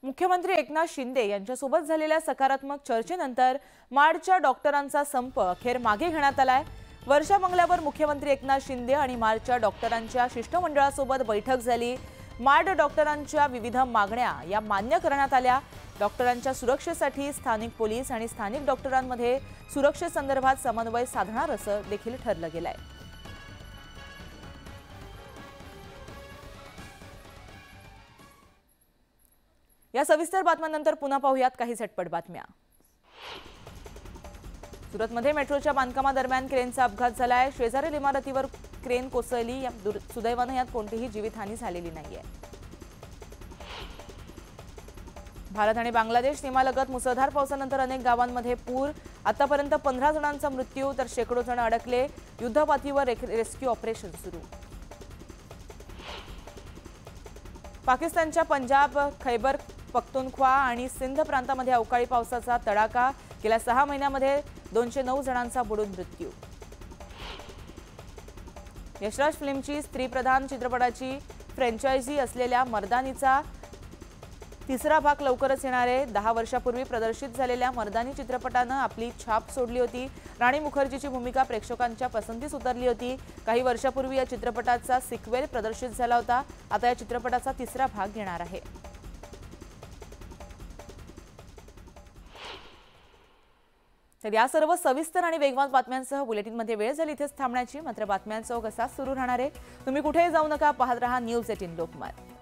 मुख्यमंत्री एकनाथ शिंदे यांच्यासोबत झालेल्या सकारात्मक चर्चेनंतर मार्डच्या डॉक्टरांचा संप अखेर मागे घेण्यात आलाय। वर्षा बंगल्यावर मुख्यमंत्री एकनाथ शिंदे आणि मार्डच्या डॉक्टरांच्या शिष्टमंडळासोबत बैठक झाली। मार्ड डॉक्टरांच्या विविध मागण्या या मान्य करण्यात आल्या। डॉक्टरांच्या सुरक्षेसाठी स्थानिक पोलीस आणि स्थानिक डॉक्टरांमध्ये सुरक्षेसंदर्भात समन्वय साधणार असं देखील ठरलं गेलंय। या सविस्तर बातम्यांनंतर पुन्हा पाहूयात काही झटपट बातम्या। सुरतमध्ये मेट्रोच्या बांधकामादरम्यान क्रेनचा अपघात झालाय। शेजारील इमारतीवर क्रेन कोसळली। सुदैवाने यात कोणतीही जीवितहानी झालेली नाहीये। भारत आणि बांगलादेश सीमालगत मुसळधार पावसानंतर अनेक गावांमध्ये पूर। आतापर्यंत 15 जणांचा मृत्यू तर शेकडो जण अडकले। युद्धपातळीवर रेस्क्यू ऑपरेशन सुरू। पाकिस्तानच्या पंजाब, खैबर पख्तूनख्वा आणि सिंध प्रांतामध्ये अवकाळी पावसाचा तडाखा। गेल्या 6 महिन्यांमध्ये 209 जणांचा बुडून मृत्यू। यशराज फिल्मची स्त्रीप्रधान चित्रपटाची फ्रँचायझी असलेल्या मर्दानीचा तिसरा भाग लवकरच येणार आहे। 10 वर्षापूर्वी प्रदर्शित झालेल्या मर्दानी चित्रपटानं आपली छाप सोडली होती। राणी मुखर्जीची भूमिका प्रेक्षकांच्या पसंतीस उतरली होती। काही वर्षापूर्वी या चित्रपटाचा सिक्वेल प्रदर्शित झाला होता। आता या चित्रपटाचा तिसरा भाग येणार आहे। तर या सर्व सविस्तर आणि वेगवान बातम्यांसह बुलेटिनमध्ये वेळ झाली इथेच थांबण्याची। मात्र बातम्यांचा ओघ असाच सुरू राहणार आहे। तुम्ही कुठेही जाऊ नका, पाहत रहा न्यूज 18 लोकमत।